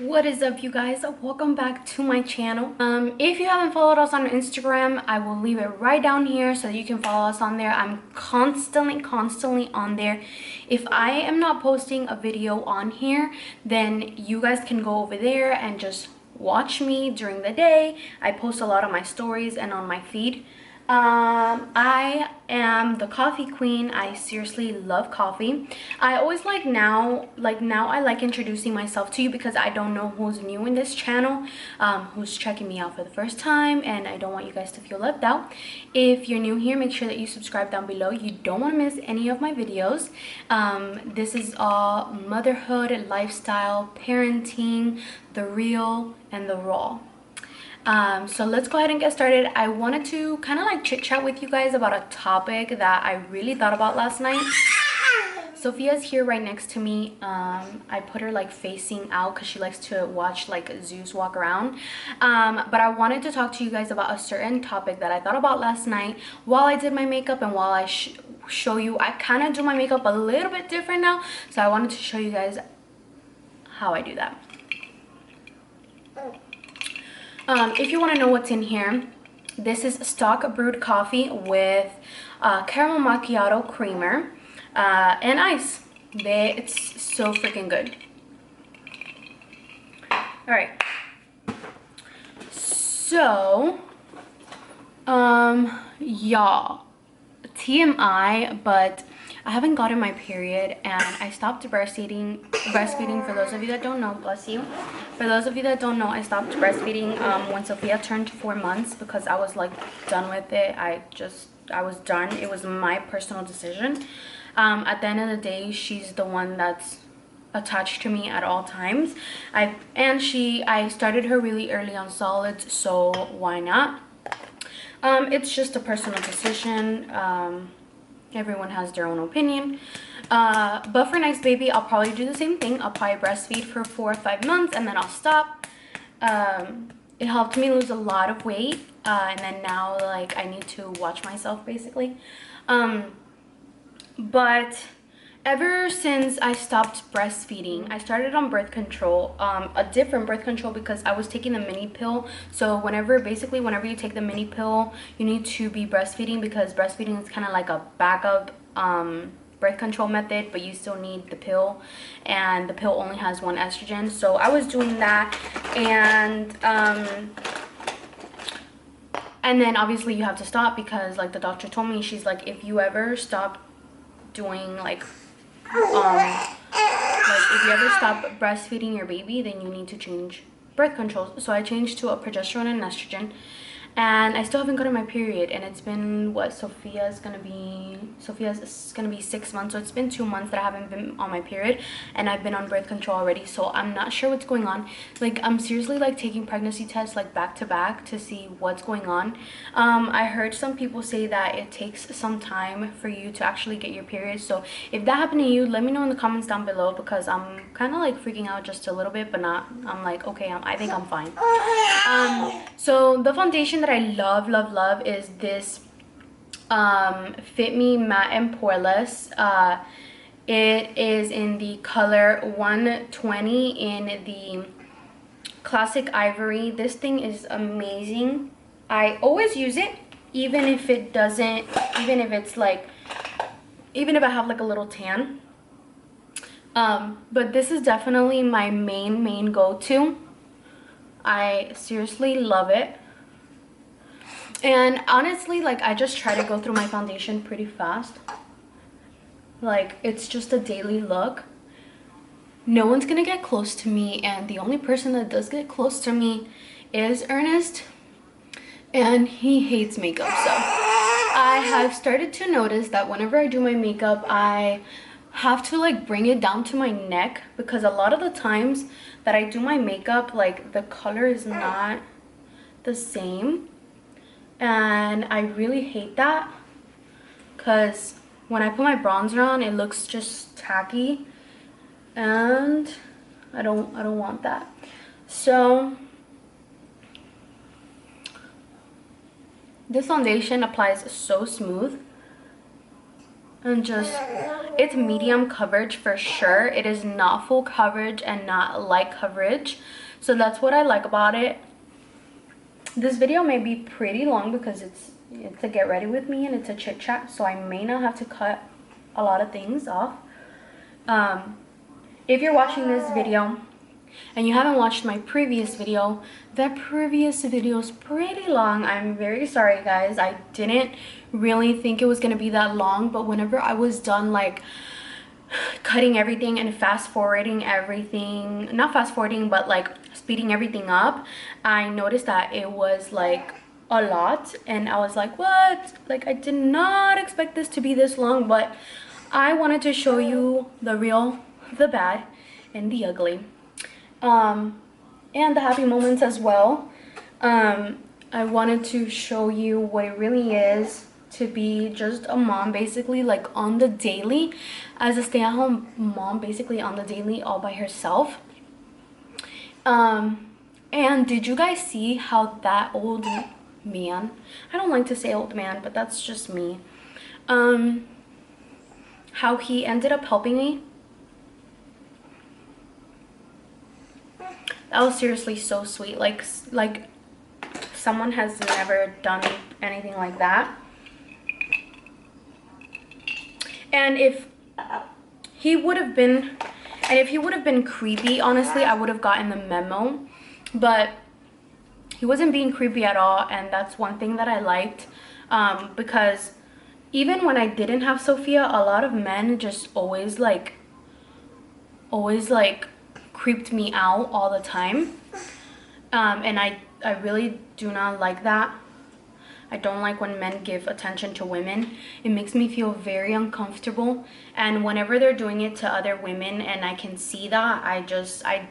What is up, you guys? Welcome back to my channel. If you haven't followed us on Instagram, I will leave it right down here so you can follow us on there. I'm constantly on there. If I am not posting a video on here, then you guys can go over there and just watch me during the day. I post a lot on my stories and on my feed. I am the coffee queen. I seriously love coffee. I always now I like introducing myself to you because I don't know who's new in this channel, who's checking me out for the first time, and I don't want you guys to feel left out. If you're new here, make sure that you subscribe down below. You don't want to miss any of my videos. This is all motherhood, lifestyle, parenting, the real and the raw. So let's go ahead and get started. I wanted to kind of like chit chat with you guys about a topic that I really thought about last night. Sophia's here right next to me. I put her like facing out because she likes to watch like zoos walk around. But I wanted to talk to you guys about a certain topic that I thought about last night while I did my makeup, and while I show you, I kind of do my makeup a little bit different now. So I wanted to show you guys how I do that. If you want to know what's in here, this is stock brewed coffee with caramel macchiato creamer and ice. It's so freaking good. All right. So, y'all, TMI, but I haven't gotten my period, and I stopped breastfeeding. For those of you that don't know, bless you. For those of you that don't know, I stopped breastfeeding when Sophia turned 4 months because I was like done with it. I was done. It was my personal decision. At the end of the day, she's the one that's attached to me at all times. I started her really early on solids, so why not? It's just a personal decision. Everyone has their own opinion. But for next baby, I'll probably do the same thing. I'll probably breastfeed for 4 or 5 months and then I'll stop. It helped me lose a lot of weight, and then now like I need to watch myself basically. But ever since I stopped breastfeeding, I started on birth control, a different birth control, because I was taking the mini pill. So whenever you take the mini pill, you need to be breastfeeding, because breastfeeding is kind of like a backup birth control method, but you still need the pill, and the pill only has 1 estrogen. So I was doing that, and then obviously you have to stop, because like the doctor told me, she's like, if you ever stop doing like if you ever stop breastfeeding your baby, then you need to change birth control. So I changed to a progesterone and estrogen, and I still haven't gotten my period, and it's been what, Sophia's gonna be 6 months, so it's been 2 months that I haven't been on my period, and I've been on birth control already. So I'm not sure what's going on. Like, I'm seriously like taking pregnancy tests like back to back to see what's going on. I heard some people say that it takes some time for you to actually get your period. So if that happened to you, let me know in the comments down below, because I'm kind of like freaking out just a little bit, but not, I'm like, okay, I think I'm fine. So the foundation that I love is this Fit Me Matte and Poreless. It is in the color 120 in the classic ivory. This thing is amazing. I always use it, even if I have like a little tan. But this is definitely my main go-to. I seriously love it. And honestly, like, I just try to go through my foundation pretty fast. Like, it's just a daily look. No one's gonna get close to me, and the only person that does get close to me is Ernest, and he hates makeup. So I have started to notice that whenever I do my makeup, I have to like bring it down to my neck, because a lot of the times that I do my makeup, like, the color is not the same. And I really hate that, because when I put my bronzer on, it looks just tacky, and I don't want that. So this foundation applies so smooth. and just, it's medium coverage for sure. It is not full coverage and not light coverage, so that's what I like about it. This video may be pretty long because it's a get ready with me and it's a chit chat, so I may not have to cut a lot of things off. If you're watching this video and you haven't watched my previous video, that previous video is pretty long. I'm very sorry, guys. I didn't really think it was gonna be that long, but whenever I was done like cutting everything and fast forwarding everything, not fast forwarding but like speeding everything up, I noticed that it was like a lot, and I was like, what? Like, I did not expect this to be this long, but I wanted to show you the real, the bad, and the ugly, and the happy moments as well. I wanted to show you what it really is to be just a mom, basically, like on the daily, as a stay-at-home mom, basically on the daily all by herself. And did you guys see how that old man, I don't like to say old man, but that's just me, how he ended up helping me? That was seriously so sweet. Like someone has never done anything like that. And if he would have been creepy, honestly, I would have gotten the memo, but he wasn't being creepy at all, and that's one thing that I liked, because even when I didn't have Sophia, a lot of men just always creeped me out all the time, and I really do not like that. I don't like when men give attention to women. It makes me feel very uncomfortable, and whenever they're doing it to other women and I can see that, I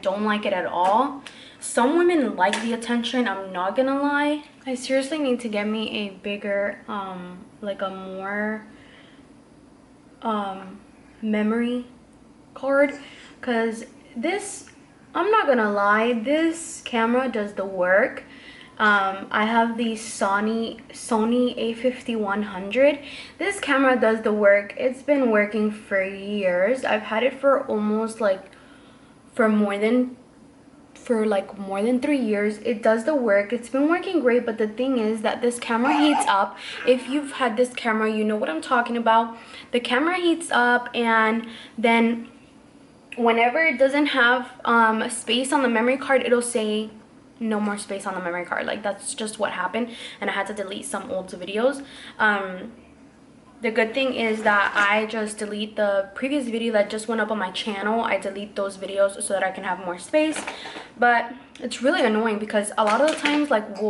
don't like it at all. Some women like the attention, I'm not gonna lie. I seriously need to get me a bigger, like a more memory card, because this, I'm not gonna lie, this camera does the work. I have the Sony a5100. This camera does the work. It's been working for years. I've had it for almost like more than 3 years. It does the work. It's been working great, but the thing is that this camera heats up. If you've had this camera, you know what I'm talking about. The camera heats up, and then whenever it doesn't have space on the memory card, it'll say no more space on the memory card. Like, that's just what happened, and I had to delete some old videos. The good thing is that I just delete the previous video that just went up on my channel. I delete those videos so that I can have more space, but it's really annoying because a lot of the times, like, a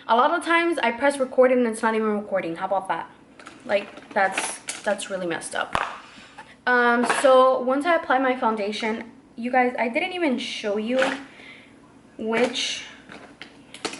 lot of times I press record and it's not even recording. How about that? Like, that's really messed up. So once I apply my foundation, you guys, I didn't even show you which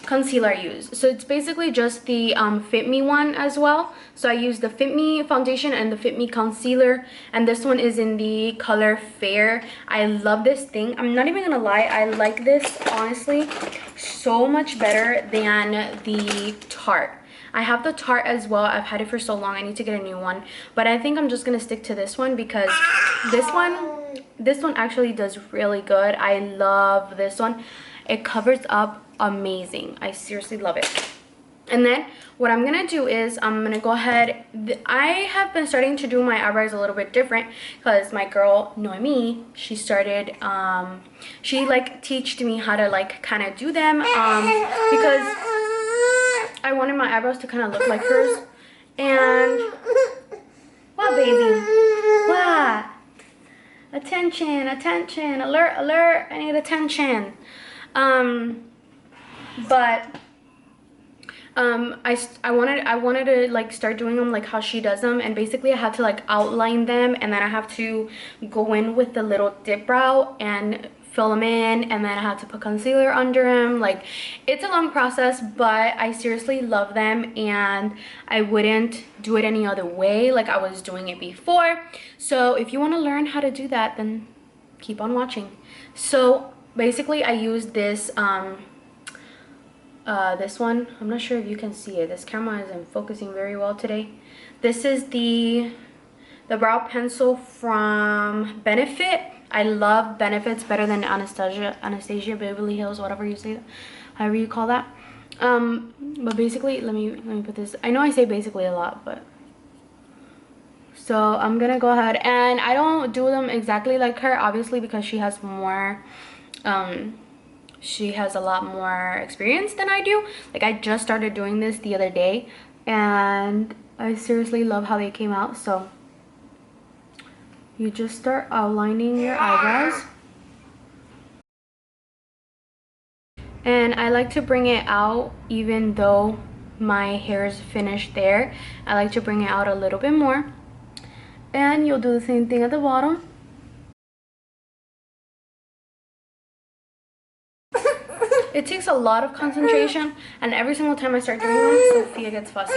concealer I use. So it's basically just the Fit Me one as well. So I use the Fit Me foundation and the Fit Me concealer, and this one is in the color Fair. I love this thing. I'm not even gonna lie, I like this honestly so much better than the Tarte. I have the Tarte as well. I've had it for so long, I need to get a new one, but I think I'm just gonna stick to this one because this one actually does really good. I love this one. It covers up amazing. I seriously love it. And then what I'm gonna do is I'm gonna go ahead, I have been starting to do my eyebrows a little bit different because my girl Noemi, she started she like teached me how to like kind of do them, because I wanted my eyebrows to kind of look like hers. And what, baby? What? Attention, attention, alert, alert, I need attention. I wanted to like start doing them like how she does them, and basically I have to like outline them, and then I have to go in with the little dip brow and fill them in, and then I have to put concealer under them. Like, it's a long process, but I seriously love them, and I wouldn't do it any other way like I was doing it before. So if you want to learn how to do that, then keep on watching. So basically I use this this one. I'm not sure if you can see it. This camera isn't focusing very well today. This is the brow pencil from Benefit. I love Benefits better than Anastasia Beverly Hills, whatever you say, however you call that. But basically, let me put this. I know I say basically a lot, but so I'm gonna go ahead, and I don't do them exactly like her, obviously, because she has more she has a lot more experience than I do. Like, I just started doing this the other day, and I seriously love how they came out. So you just start outlining your eyebrows, and I like to bring it out even though my hair is finished there. I like to bring it out a little bit more, and you'll do the same thing at the bottom. It takes a lot of concentration, and every single time I start doing them, Sophia gets fussy.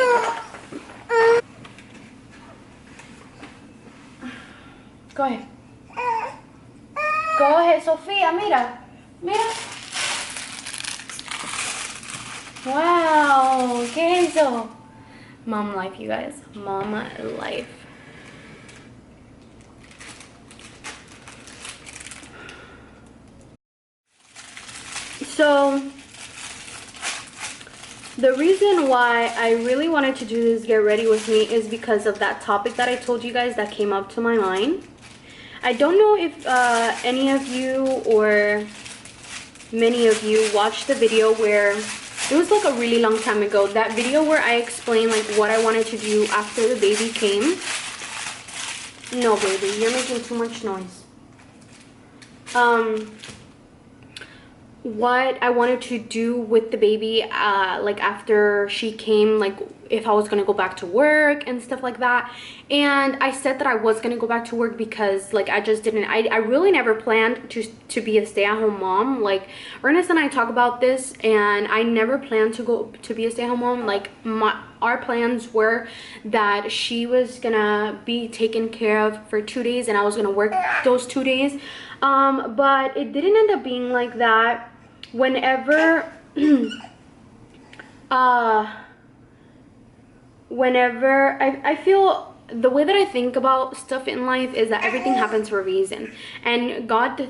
Go ahead. Go ahead, Sophia, mira. Mira. Wow, ¿qué es eso? Mom life, you guys. Mama life. So the reason why I really wanted to do this get ready with me is because of that topic that I told you guys that came up to my mind. I don't know if any of you or many of you watched the video where it was like a really long time ago, that video where I explained like what I wanted to do after the baby came. No, baby, you're making too much noise. What I wanted to do with the baby like after she came, like if I was gonna go back to work and stuff like that. And I said that I was gonna go back to work because like I just didn't, I really never planned to be a stay-at-home mom. Like Ernest and I talk about this, and I never planned to be a stay-at-home mom. Like our plans were that she was gonna be taken care of for 2 days and I was gonna work those 2 days, but it didn't end up being like that. Whenever I feel, the way that I think about stuff in life is that everything happens for a reason, and God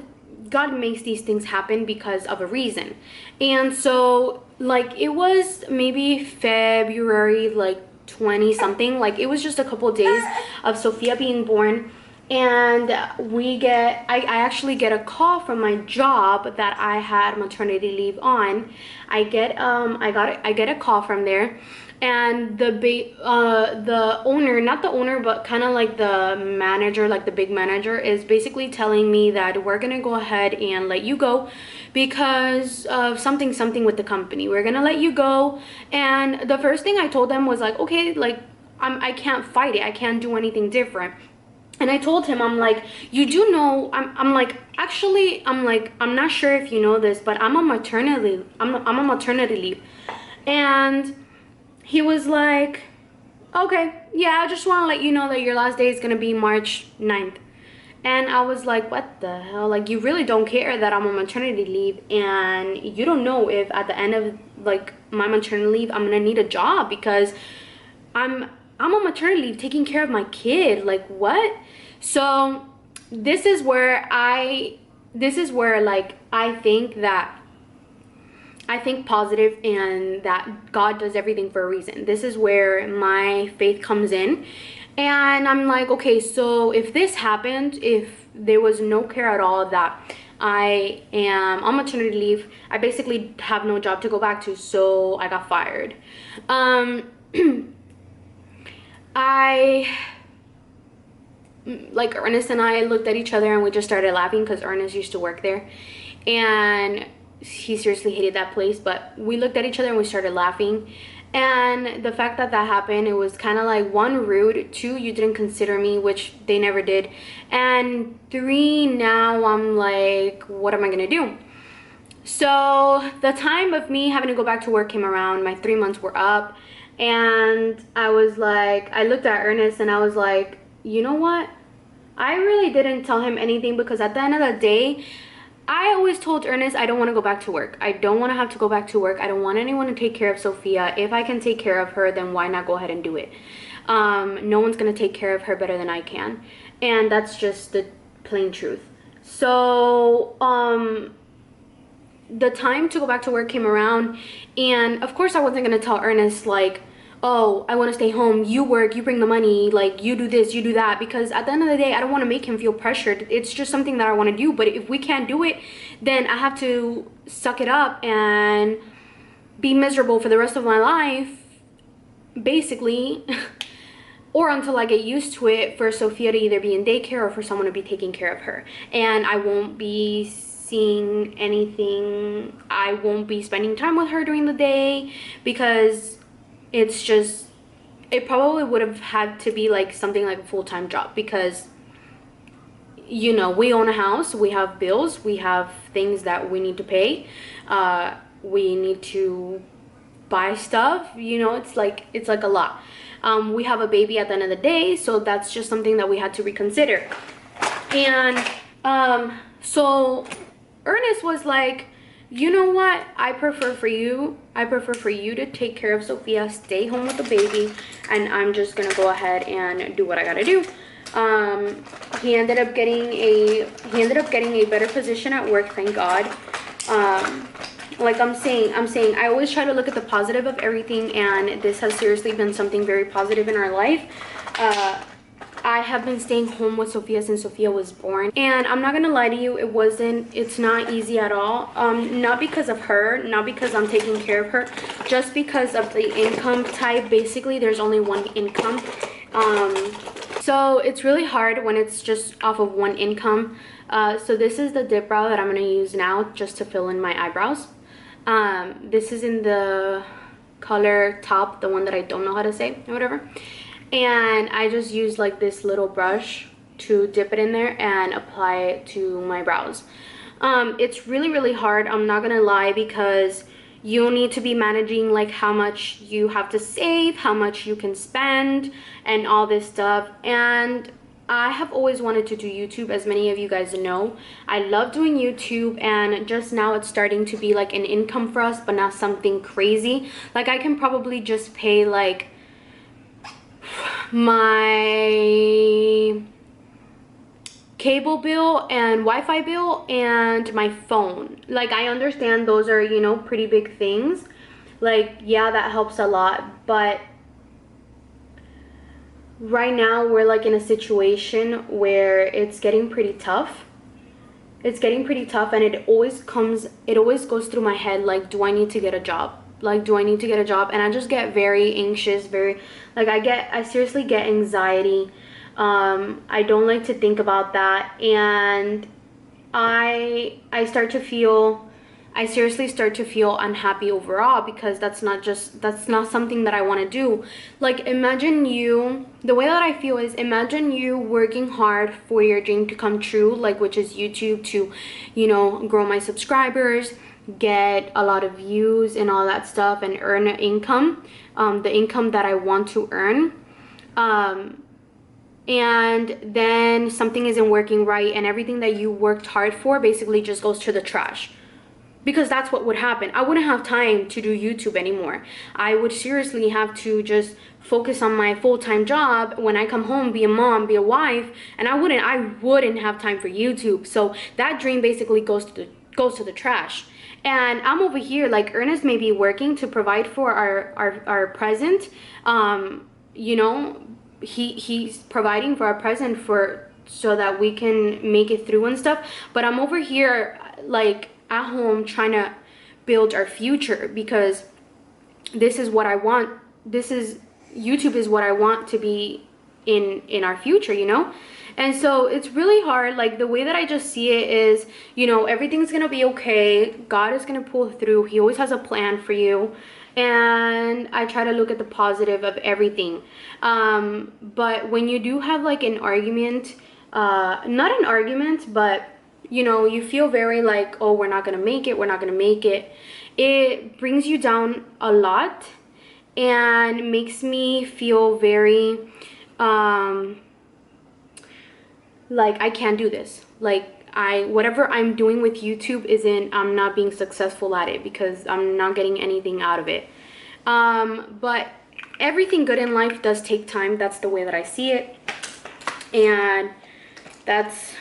makes these things happen because of a reason. And so like it was maybe February like 20 something, like it was just a couple of days of Sophia being born, and I actually get a call from my job that I had maternity leave on. I get a call from there, and the owner, not the owner, but kind of like the manager, like the big manager, is basically telling me that we're gonna go ahead and let you go because of something with the company. We're gonna let you go. And the first thing I told them was like, okay, like I can't fight it, I can't do anything different. And I told him, I'm like, you do know, I'm like, actually, I'm like, I'm not sure if you know this, but I'm a maternity leave. And he was like, okay, yeah, I just want to let you know that your last day is going to be March 9th. And I was like, what the hell? Like, you really don't care that I'm on maternity leave, and you don't know if at the end of like my maternity leave I'm going to need a job, because I'm on maternity leave taking care of my kid. Like, what? So this is where like I think positive, and that God does everything for a reason. This is where my faith comes in. And I'm like, okay, so if this happened, if there was no care at all, that I am on maternity leave, I basically have no job to go back to, so I got fired. Like Ernest and I looked at each other and we just started laughing, because Ernest used to work there and he seriously hated that place. But we looked at each other and we started laughing. And the fact that happened, it was kind of like, 1, rude, 2, you didn't consider me, which they never did, and 3, now I'm like, what am I gonna do? So the time of me having to go back to work came around. My 3 months were up, and I was like, I looked at Ernest and I was like, you know what, I really didn't tell him anything, because at the end of the day, I always told Ernest I don't want to go back to work. I don't want to have to go back to work. I don't want anyone to take care of Sophia. If I can take care of her, then why not go ahead and do it? No one's going to take care of her better than I can. And that's just the plain truth. So, the time to go back to work came around, and of course I wasn't going to tell Ernest like, oh, I want to stay home, you work, you bring the money, like you do this, you do that, because at the end of the day I don't want to make him feel pressured. It's just something that I want to do. But if we can't do it, then I have to suck it up and be miserable for the rest of my life, basically. Or until I get used to it, for Sophia to either be in daycare or for someone to be taking care of her. And I won't be seeing anything, I won't be spending time with her during the day, because it's just, it probably would have had to be like something like a full-time job, because you know, we own a house, we have bills, we have things that we need to pay, we need to buy stuff, you know, it's like a lot. We have a baby at the end of the day, so that's just something that we had to reconsider. And so Ernest was like, you know what, I prefer for you to take care of Sophia, stay home with the baby, and I'm just gonna go ahead and do what I gotta do. He ended up getting a better position at work, thank God. Like I'm saying, I always try to look at the positive of everything, and this has seriously been something very positive in our life. I have been staying home with Sophia since Sophia was born, and I'm not gonna lie to you, it's not easy at all. Not because of her, not because I'm taking care of her, just because of the income type. Basically, there's only one income. So it's really hard when it's just off of one income. So this is the dip brow that I'm gonna use now just to fill in my eyebrows. This is in the color Top, the one that I don't know how to say or whatever. And I just use like this little brush to dip it in there and apply it to my brows. It's really hard, I'm not gonna lie, because you need to be managing like how much you have to save, how much you can spend, and all this stuff. And I have always wanted to do YouTube, as many of you guys know. I love doing YouTube, and just now it's starting to be like an income for us, but not something crazy. Like I can probably just pay like my cable bill and Wi-Fi bill and my phone. Like I understand those are, you know, pretty big things. Like yeah, that helps a lot, but right now we're like in a situation where it's getting pretty tough. It's getting pretty tough, and it always goes through my head, like, do I need to get a job? Like, do I need to get a job? And I just get very anxious, very, like, I seriously get anxiety. I don't like to think about that, and I seriously start to feel unhappy overall, because that's not something that I want to do. Like imagine the way that I feel is, imagine you working hard for your dream to come true, like which is YouTube, to, you know, grow my subscribers, get a lot of views and all that stuff, and earn an income, the income that I want to earn. And then something isn't working right, and everything that you worked hard for basically just goes to the trash. Because that's what would happen. I wouldn't have time to do YouTube anymore. I would seriously have to just focus on my full-time job, when I come home, be a mom, be a wife, and I wouldn't have time for YouTube. So that dream basically goes to the trash. And I'm over here, like, Ernest may be working to provide for our present. You know, he's providing for our present so that we can make it through and stuff. But I'm over here like at home trying to build our future, because this is what I want. YouTube is what I want to be in our future, you know. And so it's really hard. Like the way that I just see it is, you know, everything's gonna be okay. God is gonna pull through. He always has a plan for you. And I try to look at the positive of everything. But when you do have like an argument, not an argument, but you know, you feel very like, oh, we're not gonna make it, it brings you down a lot, and makes me feel very like I can't do this. Like whatever I'm doing with YouTube I'm not being successful at it because I'm not getting anything out of it. But everything good in life does take time. That's the way that I see it. And that's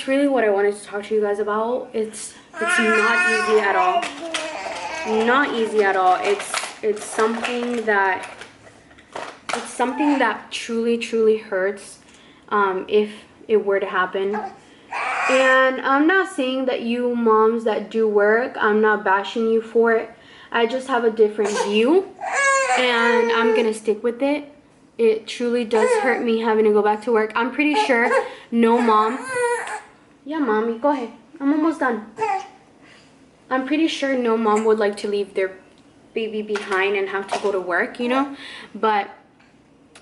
really what I wanted to talk to you guys about. It's not easy at all. Not easy at all. It's something that truly hurts if it were to happen. And I'm not saying that you moms that do work, I'm not bashing you for it. I just have a different view, and I'm gonna stick with it. It truly does hurt me having to go back to work. I'm pretty sure no mom... Yeah, mommy, go ahead. I'm almost done. I'm pretty sure no mom would like to leave their baby behind and have to go to work, you know? But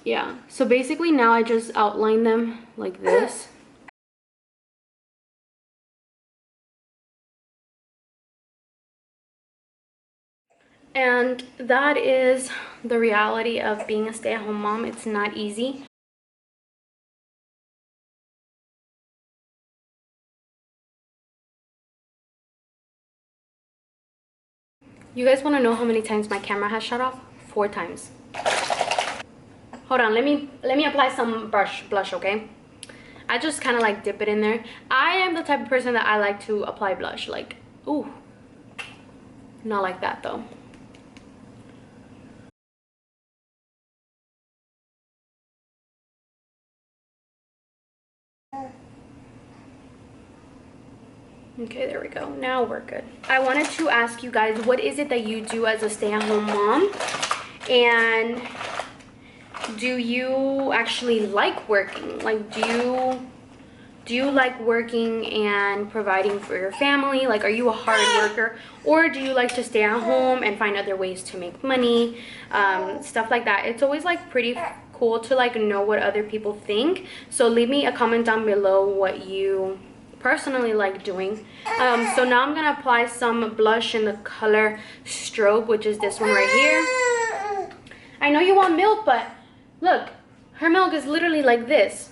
yeah, so basically now I just outline them like this. And that is the reality of being a stay-at-home mom. It's not easy. You guys want to know how many times my camera has shut off? 4 times. Hold on, let me apply some blush, okay? I just kind of like dip it in there. I am the type of person that I like to apply blush, like, ooh, not like that though. Okay, there we go. Now we're good. I wanted to ask you guys, what is it that you do as a stay-at-home mom? And do you actually like working? Like, do you like working and providing for your family? Like, are you a hard worker? Or do you like to stay at home and find other ways to make money? Stuff like that. It's always like pretty cool to like know what other people think. So leave me a comment down below what you personally like doing. So now I'm gonna apply some blush in the color Strobe, which is this one right here. I know you want milk, but look, her milk is literally like this.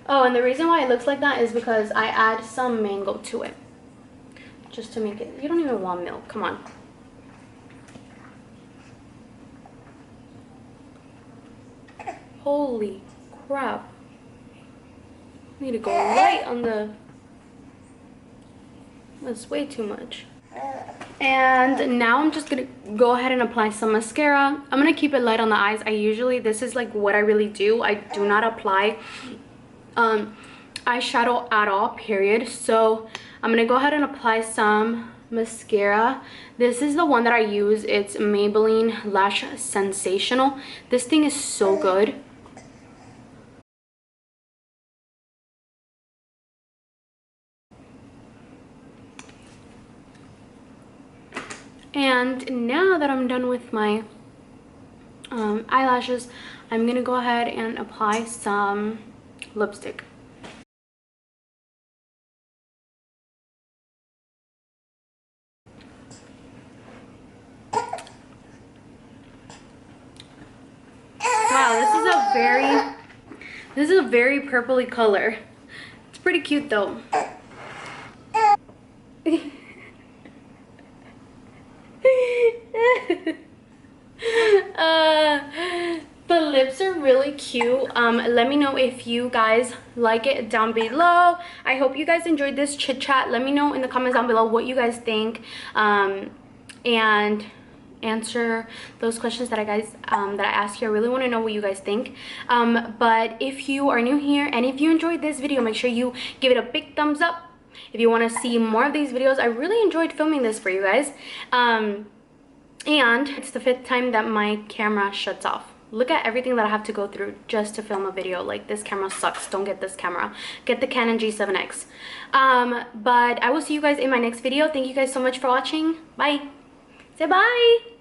Oh, and the reason why it looks like that is because I add some mango to it, just to make it. You don't even want milk, come on. Holy crap. Need to go light on the... That's way too much. And now I'm just gonna go ahead and apply some mascara. I'm gonna keep it light on the eyes. This is like what I really do. I do not apply eyeshadow at all, period. So I'm gonna go ahead and apply some mascara. This is the one that I use. It's Maybelline Lash Sensational. This thing is so good. And now that I'm done with my eyelashes, I'm gonna go ahead and apply some lipstick. Wow, this is a very purpley color. It's pretty cute though. The lips are really cute. Let me know if you guys like it down below. I hope you guys enjoyed this chit chat. Let me know in the comments down below what you guys think, and answer those questions that I asked you. I really want to know what you guys think. But if you are new here and if you enjoyed this video, make sure you give it a big thumbs up. If you want to see more of these videos, I really enjoyed filming this for you guys. And it's the 5th time that my camera shuts off. Look at everything that I have to go through just to film a video. Like, this camera sucks. Don't get this camera. Get the Canon G7X. But I will see you guys in my next video. Thank you guys so much for watching. Bye. Say bye.